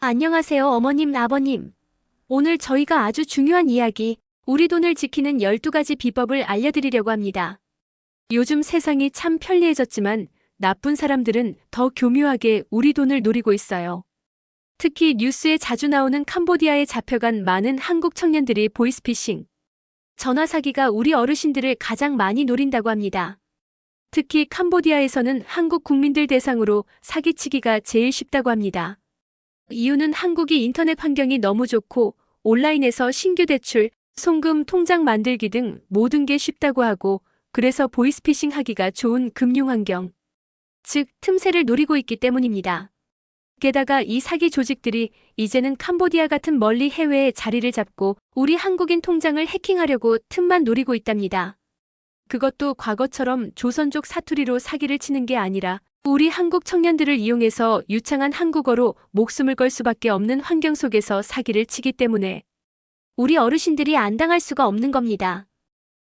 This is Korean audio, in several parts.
안녕하세요, 어머님, 아버님. 오늘 저희가 아주 중요한 이야기, 우리 돈을 지키는 12가지 비법을 알려드리려고 합니다. 요즘 세상이 참 편리해졌지만 나쁜 사람들은 더 교묘하게 우리 돈을 노리고 있어요. 특히 뉴스에 자주 나오는 캄보디아에 잡혀간 많은 한국 청년들이 보이스피싱, 전화 사기가 우리 어르신들을 가장 많이 노린다고 합니다. 특히 캄보디아에서는 한국 국민들 대상으로 사기치기가 제일 쉽다고 합니다. 이유는 한국이 인터넷 환경이 너무 좋고 온라인에서 신규 대출, 송금 통장 만들기 등 모든 게 쉽다고 하고, 그래서 보이스피싱 하기가 좋은 금융 환경, 즉 틈새를 노리고 있기 때문입니다. 게다가 이 사기 조직들이 이제는 캄보디아 같은 멀리 해외에 자리를 잡고 우리 한국인 통장을 해킹하려고 틈만 노리고 있답니다. 그것도 과거처럼 조선족 사투리로 사기를 치는 게 아니라 우리 한국 청년들을 이용해서 유창한 한국어로 목숨을 걸 수밖에 없는 환경 속에서 사기를 치기 때문에 우리 어르신들이 안 당할 수가 없는 겁니다.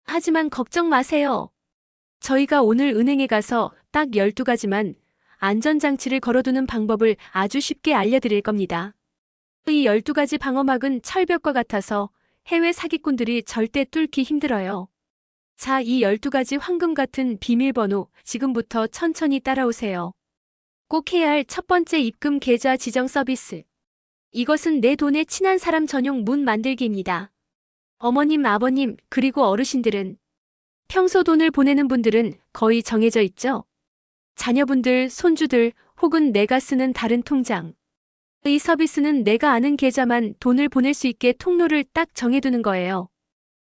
하지만 걱정 마세요. 저희가 오늘 은행에 가서 딱 12가지만 안전장치를 걸어두는 방법을 아주 쉽게 알려드릴 겁니다. 이 12가지 방어막은 철벽과 같아서 해외 사기꾼들이 절대 뚫기 힘들어요. 자, 이 12가지 황금 같은 비밀번호 지금부터 천천히 따라오세요. 꼭 해야 할 첫 번째, 입금 계좌 지정 서비스. 이것은 내 돈에 친한 사람 전용 문 만들기입니다. 어머님, 아버님, 그리고 어르신들은 평소 돈을 보내는 분들은 거의 정해져 있죠? 자녀분들, 손주들 혹은 내가 쓰는 다른 통장. 이 서비스는 내가 아는 계좌만 돈을 보낼 수 있게 통로를 딱 정해두는 거예요.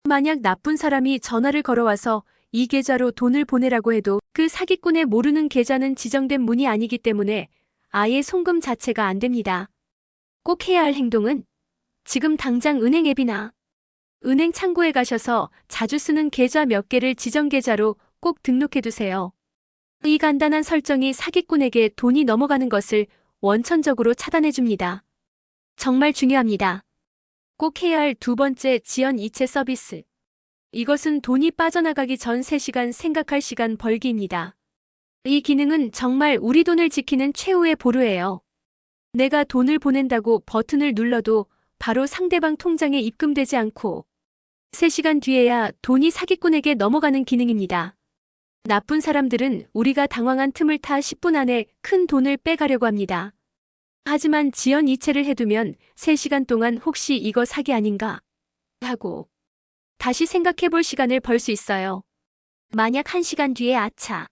만약 나쁜 사람이 전화를 걸어와서 이 계좌로 돈을 보내라고 해도 그 사기꾼의 모르는 계좌는 지정된 문이 아니기 때문에 아예 송금 자체가 안 됩니다. 꼭 해야 할 행동은 지금 당장 은행 앱이나 은행 창구에 가셔서 자주 쓰는 계좌 몇 개를 지정 계좌로 꼭 등록해두세요. 이 간단한 설정이 사기꾼에게 돈이 넘어가는 것을 원천적으로 차단해줍니다. 정말 중요합니다. 꼭 해야 할 두 번째, 지연 이체 서비스. 이것은 돈이 빠져나가기 전 3시간 생각할 시간 벌기입니다. 이 기능은 정말 우리 돈을 지키는 최후의 보루예요. 내가 돈을 보낸다고 버튼을 눌러도 바로 상대방 통장에 입금되지 않고 3시간 뒤에야 돈이 사기꾼에게 넘어가는 기능입니다. 나쁜 사람들은 우리가 당황한 틈을 타 10분 안에 큰 돈을 빼가려고 합니다. 하지만 지연 이체를 해두면 3시간 동안 혹시 이거 사기 아닌가 하고 다시 생각해볼 시간을 벌 수 있어요. 만약 1시간 뒤에 아차,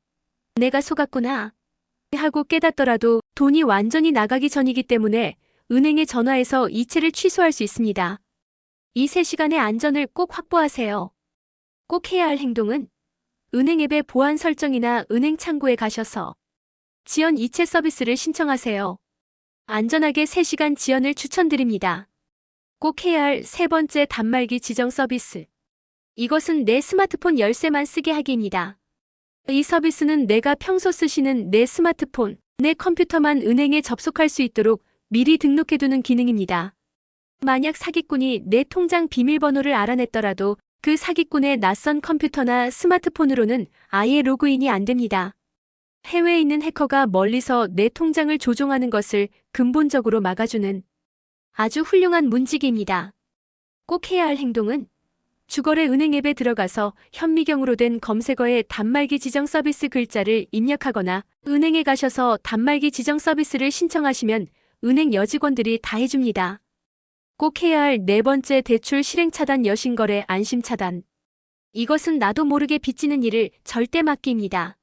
내가 속았구나 하고 깨닫더라도 돈이 완전히 나가기 전이기 때문에 은행에 전화해서 이체를 취소할 수 있습니다. 이 3시간의 안전을 꼭 확보하세요. 꼭 해야 할 행동은 은행 앱의 보안 설정이나 은행 창구에 가셔서 지연 이체 서비스를 신청하세요. 안전하게 3시간 지연을 추천드립니다. 꼭 해야 할 세 번째, 단말기 지정 서비스. 이것은 내 스마트폰 열쇠만 쓰게 하기입니다. 이 서비스는 내가 평소 쓰시는 내 스마트폰, 내 컴퓨터만 은행에 접속할 수 있도록 미리 등록해두는 기능입니다. 만약 사기꾼이 내 통장 비밀번호를 알아냈더라도 그 사기꾼의 낯선 컴퓨터나 스마트폰으로는 아예 로그인이 안 됩니다. 해외에 있는 해커가 멀리서 내 통장을 조종하는 것을 근본적으로 막아주는 아주 훌륭한 문지기입니다. 꼭 해야 할 행동은 주거래 은행 앱에 들어가서 현미경으로 된 검색어에 단말기 지정 서비스 글자를 입력하거나 은행에 가셔서 단말기 지정 서비스를 신청하시면 은행 여직원들이 다 해줍니다. 꼭 해야 할 네 번째, 대출 실행 차단, 여신거래 안심 차단. 이것은 나도 모르게 빚지는 일을 절대 막기입니다.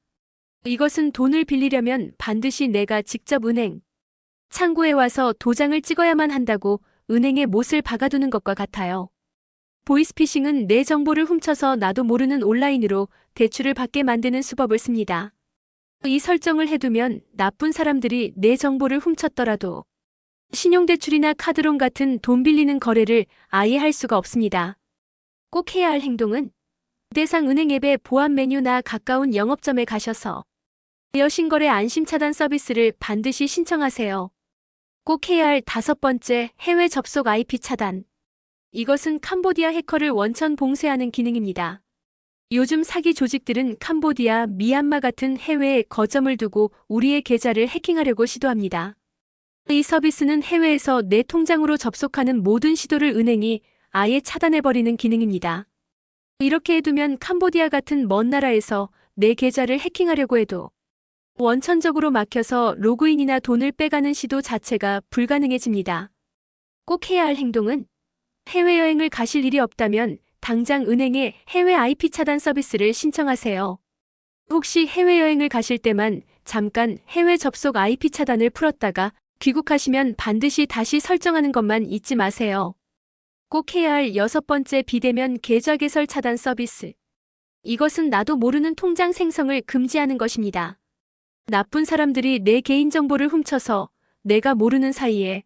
이것은 돈을 빌리려면 반드시 내가 직접 은행 창구에 와서 도장을 찍어야만 한다고 은행에 못을 박아두는 것과 같아요. 보이스피싱은 내 정보를 훔쳐서 나도 모르는 온라인으로 대출을 받게 만드는 수법을 씁니다. 이 설정을 해두면 나쁜 사람들이 내 정보를 훔쳤더라도 신용대출이나 카드론 같은 돈 빌리는 거래를 아예 할 수가 없습니다. 꼭 해야 할 행동은 대상 은행 앱의 보안 메뉴나 가까운 영업점에 가셔서 여신거래 안심 차단 서비스를 반드시 신청하세요. 꼭 해야 할 다섯 번째, 해외 접속 IP 차단. 이것은 캄보디아 해커를 원천 봉쇄하는 기능입니다. 요즘 사기 조직들은 캄보디아, 미얀마 같은 해외에 거점을 두고 우리의 계좌를 해킹하려고 시도합니다. 이 서비스는 해외에서 내 통장으로 접속하는 모든 시도를 은행이 아예 차단해버리는 기능입니다. 이렇게 해두면 캄보디아 같은 먼 나라에서 내 계좌를 해킹하려고 해도 원천적으로 막혀서 로그인이나 돈을 빼가는 시도 자체가 불가능해집니다. 꼭 해야 할 행동은 해외여행을 가실 일이 없다면 당장 은행에 해외 IP 차단 서비스를 신청하세요. 혹시 해외여행을 가실 때만 잠깐 해외 접속 IP 차단을 풀었다가 귀국하시면 반드시 다시 설정하는 것만 잊지 마세요. 꼭 해야 할 6번째 비대면 계좌 개설 차단 서비스. 이것은 나도 모르는 통장 생성을 금지하는 것입니다. 나쁜 사람들이 내 개인정보를 훔쳐서 내가 모르는 사이에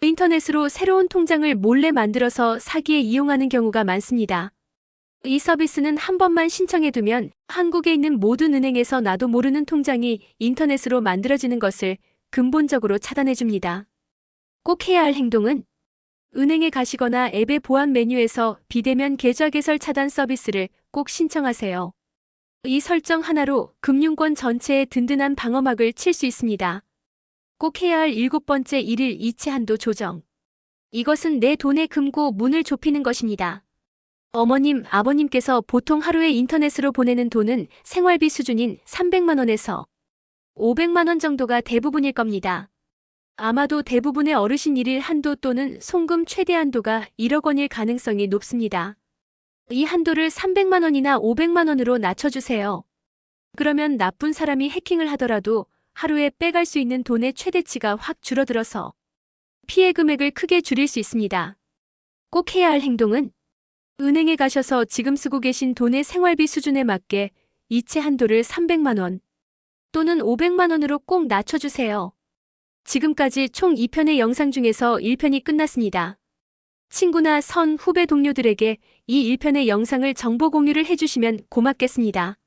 인터넷으로 새로운 통장을 몰래 만들어서 사기에 이용하는 경우가 많습니다. 이 서비스는 한 번만 신청해두면 한국에 있는 모든 은행에서 나도 모르는 통장이 인터넷으로 만들어지는 것을 근본적으로 차단해줍니다. 꼭 해야 할 행동은 은행에 가시거나 앱의 보안 메뉴에서 비대면 계좌 개설 차단 서비스를 꼭 신청하세요. 이 설정 하나로 금융권 전체에 든든한 방어막을 칠 수 있습니다. 꼭 해야 할 7번째 일일 이체 한도 조정. 이것은 내 돈의 금고 문을 좁히는 것입니다. 어머님, 아버님께서 보통 하루에 인터넷으로 보내는 돈은 생활비 수준인 300만 원에서 500만 원 정도가 대부분일 겁니다. 아마도 대부분의 어르신 일일 한도 또는 송금 최대 한도가 1억 원일 가능성이 높습니다. 이 한도를 300만 원이나 500만 원으로 낮춰주세요. 그러면 나쁜 사람이 해킹을 하더라도 하루에 빼갈 수 있는 돈의 최대치가 확 줄어들어서 피해 금액을 크게 줄일 수 있습니다. 꼭 해야 할 행동은 은행에 가셔서 지금 쓰고 계신 돈의 생활비 수준에 맞게 이체 한도를 300만 원 또는 500만 원으로 꼭 낮춰주세요. 지금까지 총 2편의 영상 중에서 1편이 끝났습니다. 친구나 선 후배 동료들에게 이 1편의 영상을 정보 공유를 해주시면 고맙겠습니다.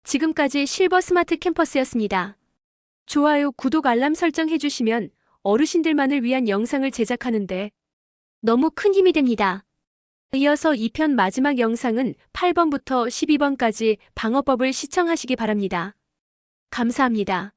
지금까지 실버 스마트 캠퍼스였습니다. 좋아요, 구독, 알람 설정 해주시면 어르신들만을 위한 영상을 제작하는데 너무 큰 힘이 됩니다. 이어서 2편 마지막 영상은 8번부터 12번까지 방어법을 시청하시기 바랍니다. 감사합니다.